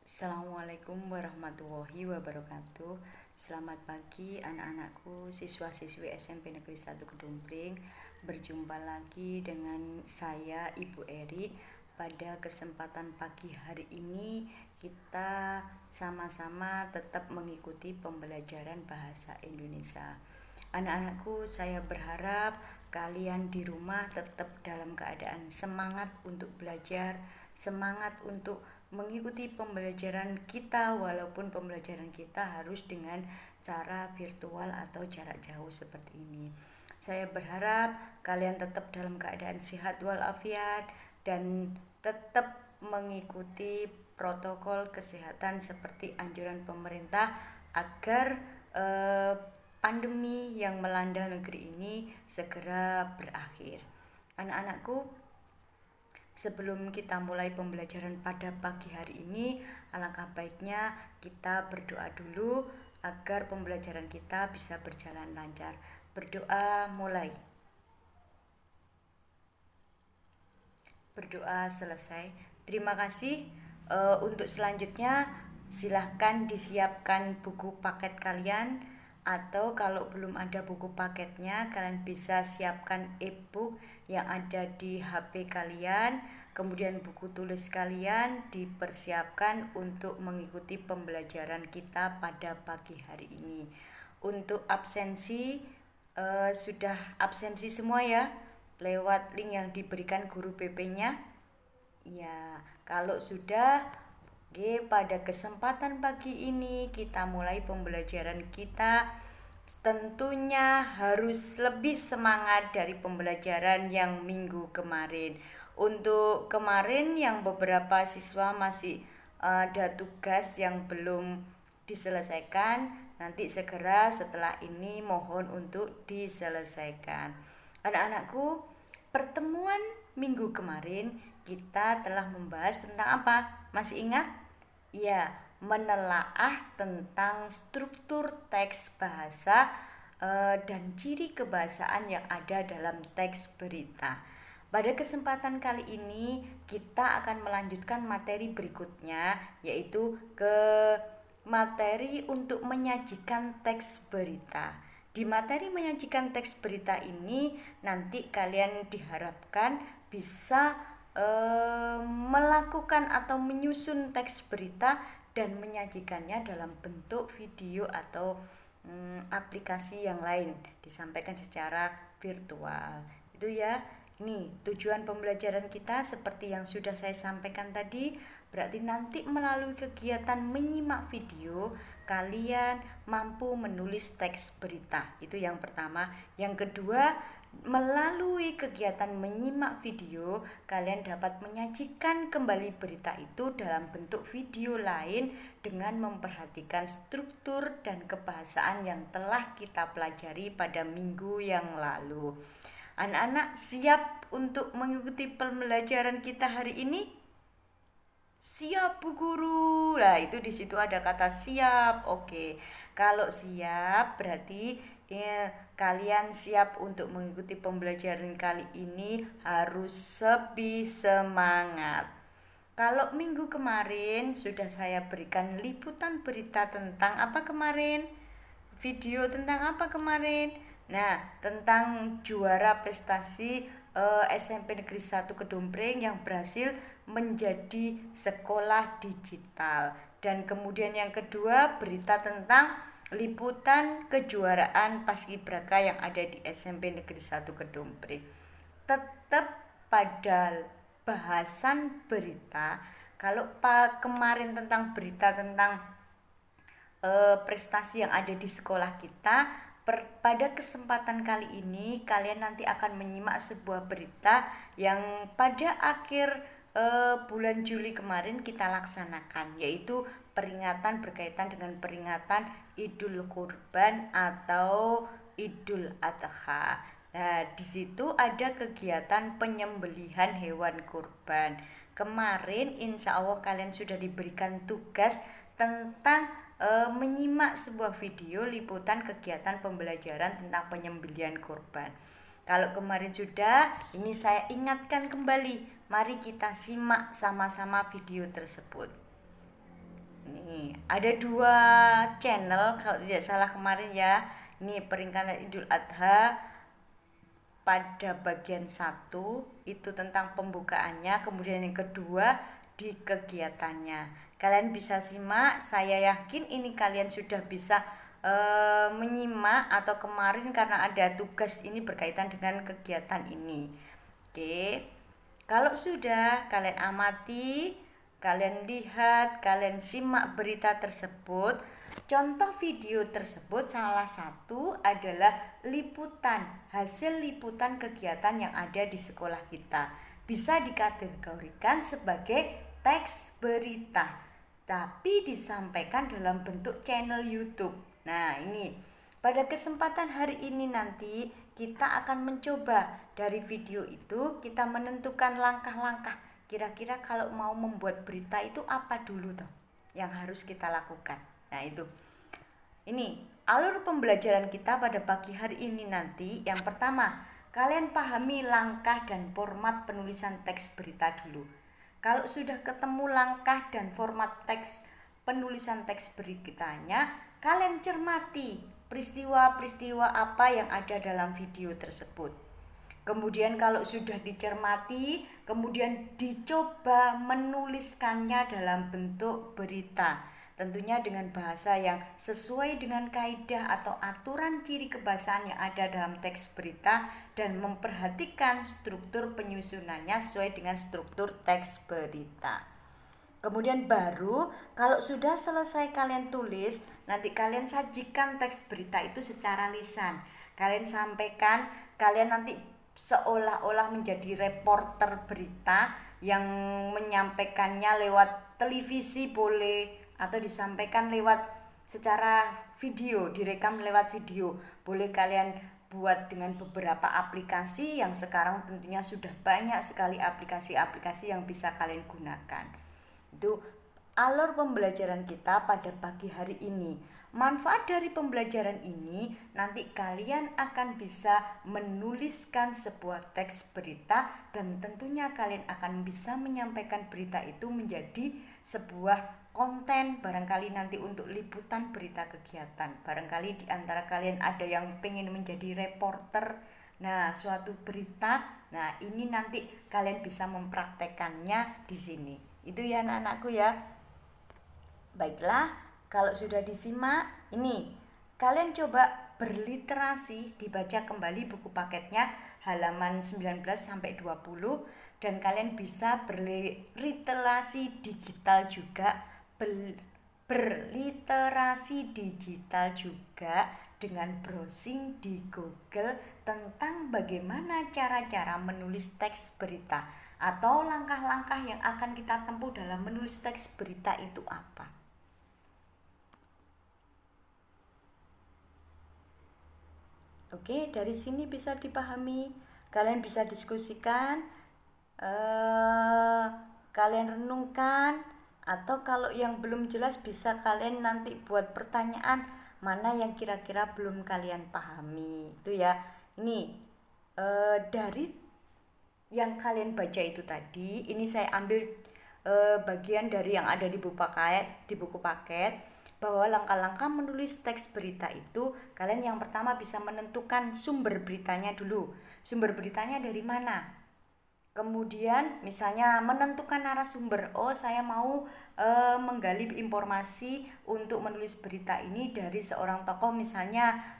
Assalamualaikum warahmatullahi wabarakatuh. Selamat pagi anak-anakku, siswa-siswi SMP Negeri 1 Kedungpring. Berjumpa lagi dengan saya Ibu Eri. Pada kesempatan pagi hari ini kita sama-sama tetap mengikuti pembelajaran bahasa Indonesia. Anak-anakku, saya berharap kalian di rumah tetap dalam keadaan semangat untuk belajar, semangat untuk mengikuti pembelajaran kita, walaupun pembelajaran kita harus dengan cara virtual atau jarak jauh seperti ini. Saya berharap kalian tetap dalam keadaan sehat walafiat dan tetap mengikuti protokol kesehatan seperti anjuran pemerintah agar pandemi yang melanda negeri ini segera berakhir. Anak-anakku, sebelum kita mulai pembelajaran pada pagi hari ini, alangkah baiknya kita berdoa dulu agar pembelajaran kita bisa berjalan lancar. Berdoa mulai. Berdoa selesai. Terima kasih. Untuk selanjutnya silahkan disiapkan buku paket kalian, atau kalau belum ada buku paketnya kalian bisa siapkan e-book yang ada di HP kalian. Kemudian buku tulis kalian dipersiapkan untuk mengikuti pembelajaran kita pada pagi hari ini. Untuk absensi sudah absensi semua ya, lewat link yang diberikan guru BP-nya. Ya, kalau sudah, pada kesempatan pagi ini kita mulai pembelajaran kita. Tentunya harus lebih semangat dari pembelajaran yang minggu kemarin. Untuk kemarin yang beberapa siswa masih ada tugas yang belum diselesaikan, nanti segera setelah ini mohon untuk diselesaikan. Anak-anakku, pertemuan minggu kemarin kita telah membahas tentang apa? Masih ingat? Ya, menelaah tentang struktur teks bahasa dan ciri kebahasaan yang ada dalam teks berita. Pada kesempatan kali ini kita akan melanjutkan materi berikutnya, yaitu ke materi untuk menyajikan teks berita. Di materi menyajikan teks berita ini nanti kalian diharapkan bisa melakukan atau menyusun teks berita dan menyajikannya dalam bentuk video atau aplikasi yang lain, disampaikan secara virtual. Itu ya. Ini tujuan pembelajaran kita seperti yang sudah saya sampaikan tadi. Berarti nanti melalui kegiatan menyimak video, kalian mampu menulis teks berita. Itu yang pertama. Yang kedua, melalui kegiatan menyimak video, kalian dapat menyajikan kembali berita itu dalam bentuk video lain dengan memperhatikan struktur dan kebahasaan yang telah kita pelajari pada minggu yang lalu. Anak-anak siap untuk mengikuti pembelajaran kita hari ini? Siap Bu Guru. Lah, itu di situ ada kata siap. Oke. Kalau siap berarti kalian siap untuk mengikuti pembelajaran kali ini harus lebih semangat. Kalau minggu kemarin sudah saya berikan liputan berita tentang apa kemarin? Video tentang apa kemarin? Nah, tentang juara prestasi SMP Negeri 1 Kedungpring yang berhasil menjadi sekolah digital. Dan kemudian yang kedua, berita tentang liputan kejuaraan paskibraka yang ada di SMP Negeri 1 Kedungpring. Tetap pada bahasan berita. Kalau kemarin tentang berita tentang prestasi yang ada di sekolah kita, pada kesempatan kali ini kalian nanti akan menyimak sebuah berita yang pada akhir bulan Juli kemarin kita laksanakan, yaitu peringatan berkaitan dengan peringatan Idul Kurban atau Idul Adha. Nah, di situ ada kegiatan penyembelihan hewan kurban. Kemarin insya Allah kalian sudah diberikan tugas tentang menyimak sebuah video liputan kegiatan pembelajaran tentang penyembelihan kurban. Kalau kemarin sudah, ini saya ingatkan kembali. Mari kita simak sama-sama video tersebut. Nih, ada dua channel kalau tidak salah kemarin ya. Ini peringatan Idul Adha pada bagian satu itu tentang pembukaannya, kemudian yang kedua di kegiatannya. Kalian bisa simak, saya yakin ini kalian sudah bisa menyimak atau kemarin karena ada tugas ini berkaitan dengan kegiatan ini. Oke. Kalau sudah kalian amati, kalian lihat, kalian simak berita tersebut. Contoh video tersebut salah satu adalah liputan, hasil liputan kegiatan yang ada di sekolah kita. Bisa dikategorikan sebagai teks berita, tapi disampaikan dalam bentuk channel YouTube. Nah, ini pada kesempatan hari ini nanti kita akan mencoba dari video itu kita menentukan langkah-langkah. Kira-kira kalau mau membuat berita itu apa dulu toh yang harus kita lakukan. Nah, itu. Ini alur pembelajaran kita pada pagi hari ini nanti. Yang pertama, kalian pahami langkah dan format penulisan teks berita dulu. Kalau sudah ketemu langkah dan format teks penulisan teks beritanya, kalian cermati peristiwa-peristiwa apa yang ada dalam video tersebut. Kemudian kalau sudah dicermati, kemudian dicoba menuliskannya dalam bentuk berita. Tentunya dengan bahasa yang sesuai dengan kaidah atau aturan ciri kebahasaan yang ada dalam teks berita dan memperhatikan struktur penyusunannya sesuai dengan struktur teks berita. Kemudian baru kalau sudah selesai kalian tulis, nanti kalian sajikan teks berita itu secara lisan. Kalian sampaikan, kalian nanti seolah-olah menjadi reporter berita yang menyampaikannya lewat televisi boleh, atau disampaikan lewat secara video, direkam lewat video. Boleh kalian buat dengan beberapa aplikasi yang sekarang tentunya sudah banyak sekali aplikasi-aplikasi yang bisa kalian gunakan. Itu alur pembelajaran kita pada pagi hari ini. Manfaat dari pembelajaran ini nanti kalian akan bisa menuliskan sebuah teks berita dan tentunya kalian akan bisa menyampaikan berita itu menjadi sebuah konten, barangkali nanti untuk liputan berita kegiatan. Barangkali di antara kalian ada yang pengen menjadi reporter, nah suatu berita, nah ini nanti kalian bisa mempraktekannya di sini. Itu ya anak-anakku ya. Baiklah, kalau sudah disimak, ini kalian coba berliterasi, dibaca kembali buku paketnya halaman 19 sampai 20 dan kalian bisa berliterasi digital juga, berliterasi digital juga dengan browsing di Google tentang bagaimana cara-cara menulis teks berita atau langkah-langkah yang akan kita tempuh dalam menulis teks berita itu apa. Oke, dari sini bisa dipahami, kalian bisa diskusikan, kalian renungkan, atau kalau yang belum jelas bisa kalian nanti buat pertanyaan mana yang kira-kira belum kalian pahami. Itu ya. Ini dari yang kalian baca itu tadi, ini saya ambil bagian dari yang ada di buku paket bahwa langkah-langkah menulis teks berita itu kalian yang pertama bisa menentukan sumber beritanya dulu. Sumber beritanya dari mana? Kemudian misalnya menentukan narasumber. Oh, saya mau menggali informasi untuk menulis berita ini dari seorang tokoh, misalnya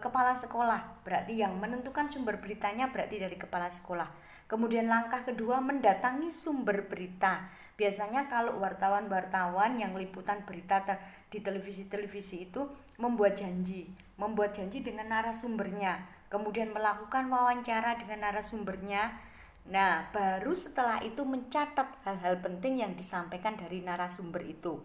kepala sekolah. Berarti yang menentukan sumber beritanya berarti dari kepala sekolah. Kemudian langkah kedua, mendatangi sumber berita. Biasanya kalau wartawan-wartawan yang liputan berita di televisi-televisi itu membuat janji dengan narasumbernya. Kemudian melakukan wawancara dengan narasumbernya. Nah, baru setelah itu mencatat hal-hal penting yang disampaikan dari narasumber itu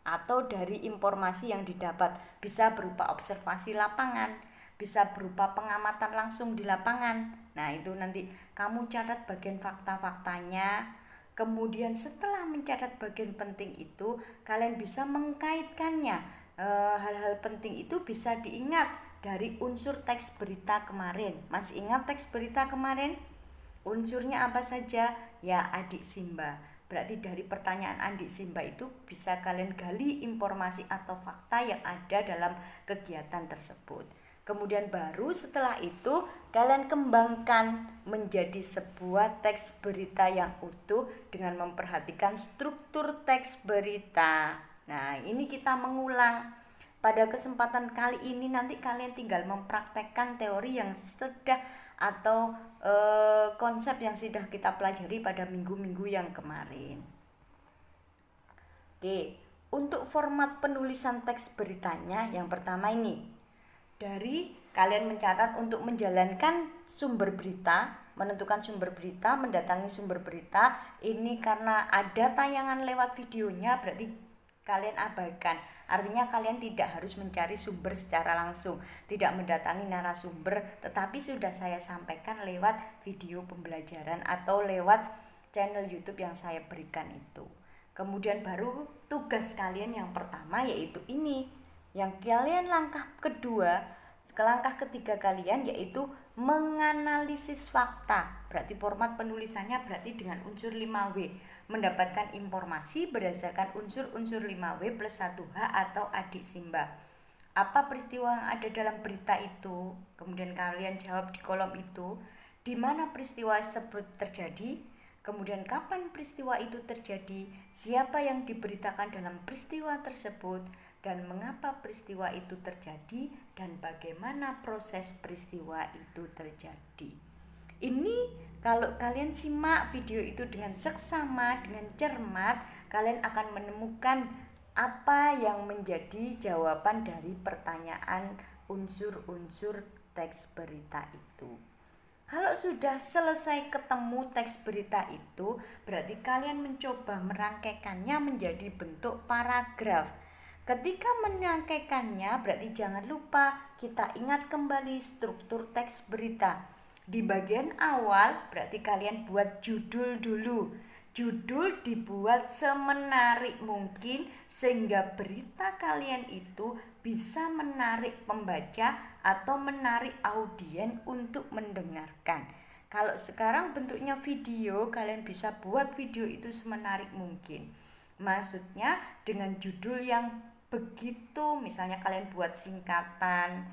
atau dari informasi yang didapat. Bisa berupa observasi lapangan, bisa berupa pengamatan langsung di lapangan. Nah, itu nanti kamu catat bagian fakta-faktanya. Kemudian setelah mencatat bagian penting itu, kalian bisa mengkaitkannya. Hal-hal penting itu bisa diingat dari unsur teks berita kemarin. Masih ingat teks berita kemarin? Unsurnya apa saja? Ya, adik Simba. Berarti dari pertanyaan Andi Simba itu bisa kalian gali informasi atau fakta yang ada dalam kegiatan tersebut. Kemudian baru setelah itu kalian kembangkan menjadi sebuah teks berita yang utuh dengan memperhatikan struktur teks berita. Nah, ini kita mengulang. Pada kesempatan kali ini nanti kalian tinggal mempraktekkan teori yang sudah atau konsep yang sudah kita pelajari pada minggu-minggu yang kemarin. Oke, untuk format penulisan teks beritanya yang pertama ini. Dari kalian mencatat untuk menjalankan sumber berita, menentukan sumber berita, mendatangi sumber berita. Ini karena ada tayangan lewat videonya, berarti kalian abaikan. Artinya kalian tidak harus mencari sumber secara langsung, tidak mendatangi narasumber, tetapi sudah saya sampaikan lewat video pembelajaran atau lewat channel YouTube yang saya berikan itu. Kemudian baru tugas kalian yang pertama yaitu ini. Yang kalian langkah ketiga kalian yaitu menganalisis fakta. Berarti format penulisannya berarti dengan unsur 5W. Mendapatkan informasi berdasarkan unsur-unsur 5W plus 1H atau adik Simba. Apa peristiwa yang ada dalam berita itu? Kemudian kalian jawab di kolom itu. Di mana peristiwa tersebut terjadi? Kemudian kapan peristiwa itu terjadi? Siapa yang diberitakan dalam peristiwa tersebut? Dan mengapa peristiwa itu terjadi dan bagaimana proses peristiwa itu terjadi. Ini kalau kalian simak video itu dengan seksama, dengan cermat, kalian akan menemukan apa yang menjadi jawaban dari pertanyaan unsur-unsur teks berita itu. Kalau sudah selesai ketemu teks berita itu, berarti kalian mencoba merangkaikannya menjadi bentuk paragraf. Ketika menyampaikannya berarti jangan lupa kita ingat kembali struktur teks berita. Di bagian awal berarti kalian buat judul dulu. Judul dibuat semenarik mungkin sehingga berita kalian itu bisa menarik pembaca atau menarik audiens untuk mendengarkan. Kalau sekarang bentuknya video, kalian bisa buat video itu semenarik mungkin. Maksudnya dengan judul yang begitu, misalnya kalian buat singkatan,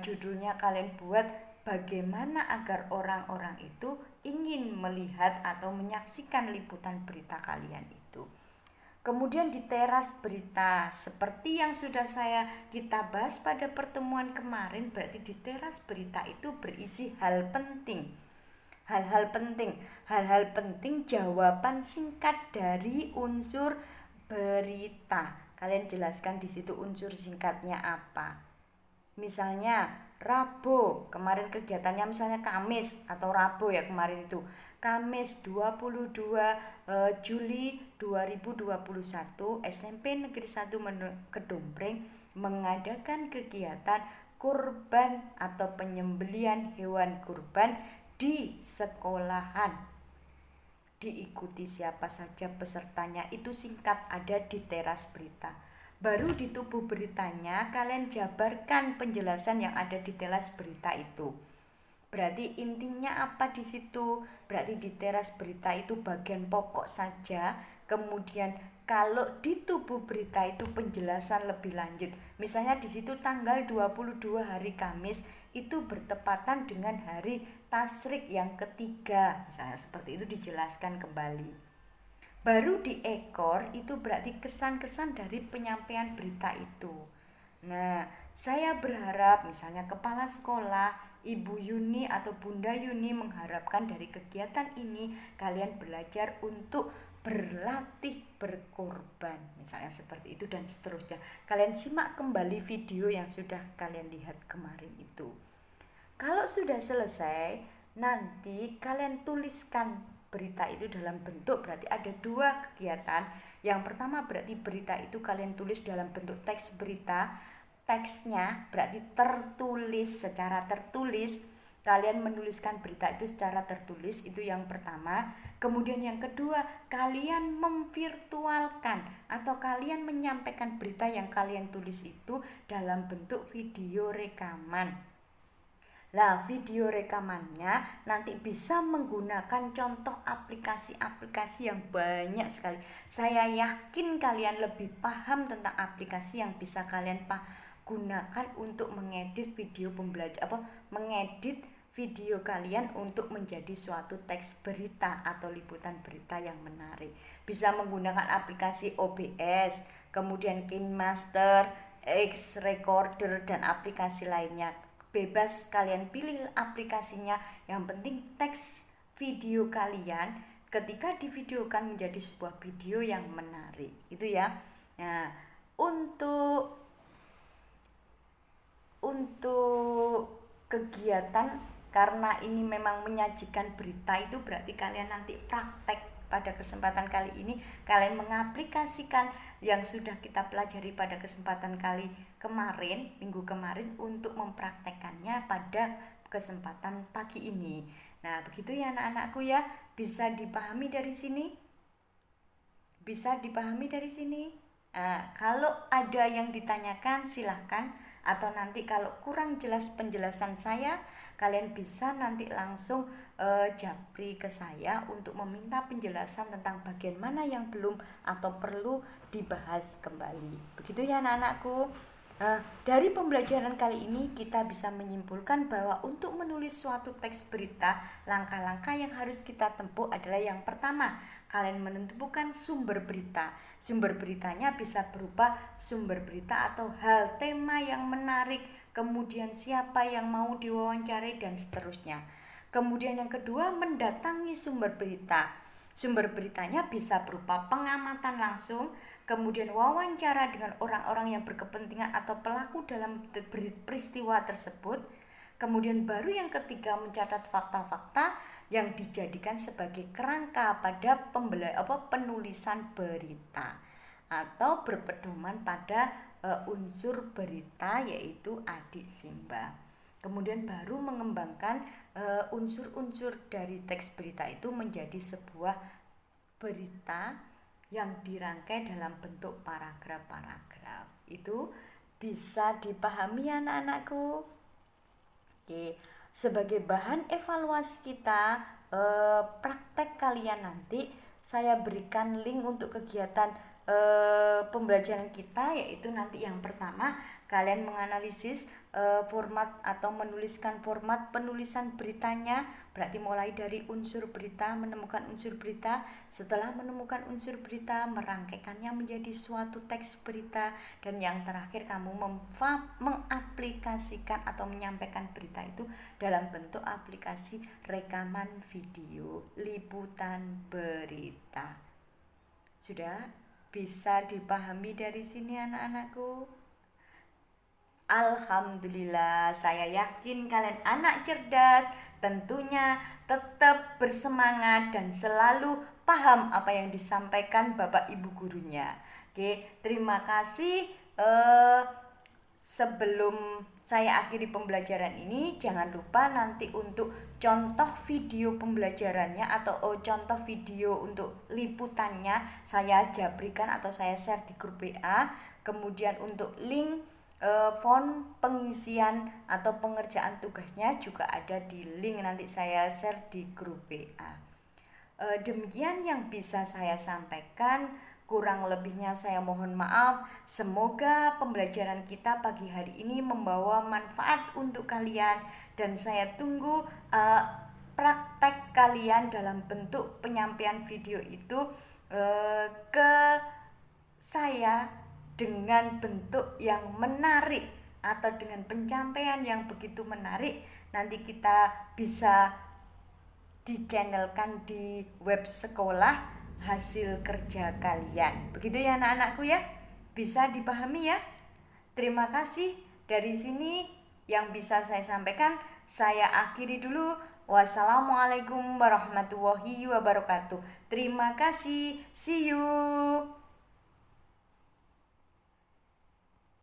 judulnya kalian buat bagaimana agar orang-orang itu ingin melihat atau menyaksikan liputan berita kalian itu. Kemudian di teras berita, seperti yang sudah kita bahas pada pertemuan kemarin, berarti di teras berita itu berisi hal penting. Hal-hal penting jawaban singkat dari unsur berita. Kalian jelaskan di situ unsur singkatnya apa. Misalnya Rabu, kemarin kegiatannya misalnya Kamis atau Rabu ya kemarin itu. Kamis 22 Juli 2021 SMP Negeri 1 Kedompreng mengadakan kegiatan kurban atau penyembelihan hewan kurban di sekolahan. Diikuti siapa saja pesertanya, itu singkat ada di teras berita. Baru di tubuh beritanya kalian jabarkan penjelasan yang ada di teras berita itu. Berarti intinya apa di situ? Berarti di teras berita itu bagian pokok saja. Kemudian kalau di tubuh berita itu penjelasan lebih lanjut. Misalnya di situ tanggal 22 hari Kamis itu bertepatan dengan hari tasyrik yang ketiga. Misalnya seperti itu dijelaskan kembali. Baru di ekor itu berarti kesan-kesan dari penyampaian berita itu. Nah, saya berharap misalnya kepala sekolah, Ibu Yuni atau Bunda Yuni mengharapkan dari kegiatan ini kalian belajar untuk berlatih berkorban. Misalnya seperti itu dan seterusnya. Kalian simak kembali video yang sudah kalian lihat kemarin itu. Kalau sudah selesai, nanti kalian tuliskan berita itu dalam bentuk, berarti ada dua kegiatan. Yang pertama berarti berita itu kalian tulis dalam bentuk teks berita. Teksnya berarti tertulis, secara tertulis. Kalian menuliskan berita itu secara tertulis, itu yang pertama. Kemudian yang kedua, kalian memvirtualkan atau kalian menyampaikan berita yang kalian tulis itu dalam bentuk video rekaman. Lah, video rekamannya nanti bisa menggunakan contoh aplikasi-aplikasi yang banyak sekali. Saya yakin kalian lebih paham tentang aplikasi yang bisa kalian gunakan untuk mengedit video mengedit video kalian untuk menjadi suatu teks berita atau liputan berita yang menarik. Bisa menggunakan aplikasi OBS, kemudian KineMaster, X Recorder dan aplikasi lainnya. Bebas kalian pilih aplikasinya, yang penting teks video kalian ketika divideokan menjadi sebuah video yang menarik, itu ya. Nah, untuk kegiatan, karena ini memang menyajikan berita, itu berarti kalian nanti praktek. Pada kesempatan kali ini kalian mengaplikasikan yang sudah kita pelajari pada kesempatan minggu kemarin untuk mempraktekkannya pada kesempatan pagi ini. Nah, begitu ya anak-anakku ya. Bisa dipahami dari sini? Bisa dipahami dari sini? Kalau ada yang ditanyakan silahkan, atau nanti kalau kurang jelas penjelasan saya, kalian bisa nanti langsung japri ke saya untuk meminta penjelasan tentang bagian mana yang belum atau perlu dibahas kembali. Begitu ya anak-anakku. Dari pembelajaran kali ini kita bisa menyimpulkan bahwa untuk menulis suatu teks berita, langkah-langkah yang harus kita tempuh adalah yang pertama, kalian menentukan sumber berita. Sumber beritanya bisa berupa sumber berita atau hal tema yang menarik, kemudian siapa yang mau diwawancarai dan seterusnya. Kemudian yang kedua, mendatangi sumber berita. Sumber beritanya bisa berupa pengamatan langsung, kemudian wawancara dengan orang-orang yang berkepentingan atau pelaku dalam peristiwa tersebut. Kemudian baru yang ketiga, mencatat fakta-fakta yang dijadikan sebagai kerangka pada penulisan berita atau berpedoman pada unsur berita, yaitu adik Simba. Kemudian baru mengembangkan unsur-unsur dari teks berita itu menjadi sebuah berita yang dirangkai dalam bentuk paragraf-paragraf. Itu bisa dipahami anak-anakku. Oke, sebagai bahan evaluasi kita praktek kalian nanti, saya berikan link untuk kegiatan pembelajaran kita, yaitu nanti yang pertama kalian menganalisis format atau menuliskan format penulisan beritanya, berarti mulai dari unsur berita, menemukan unsur berita, setelah menemukan unsur berita merangkaikannya menjadi suatu teks berita, dan yang terakhir kamu mengaplikasikan atau menyampaikan berita itu dalam bentuk aplikasi rekaman video liputan berita. Sudah bisa dipahami dari sini anak-anakku? Alhamdulillah, saya yakin kalian anak cerdas, tentunya tetap bersemangat dan selalu paham apa yang disampaikan Bapak Ibu gurunya. Oke, terima kasih. Sebelum saya akhiri pembelajaran ini, jangan lupa nanti untuk contoh video pembelajarannya atau contoh video untuk liputannya saya jabrikan atau saya share di grup WA. Kemudian untuk link form pengisian atau pengerjaan tugasnya juga ada di link, nanti saya share di grup WA. Demikian yang bisa saya sampaikan, kurang lebihnya saya mohon maaf. Semoga pembelajaran kita pagi hari ini membawa manfaat untuk kalian, dan saya tunggu praktek kalian dalam bentuk penyampaian video itu ke saya dengan bentuk yang menarik atau dengan pencapaian yang begitu menarik. Nanti kita bisa dichannelkan di web sekolah hasil kerja kalian. Begitu ya anak-anakku ya. Bisa dipahami ya. Terima kasih. Dari sini yang bisa saya sampaikan, saya akhiri dulu. Wassalamualaikum warahmatullahi wabarakatuh. Terima kasih. See you.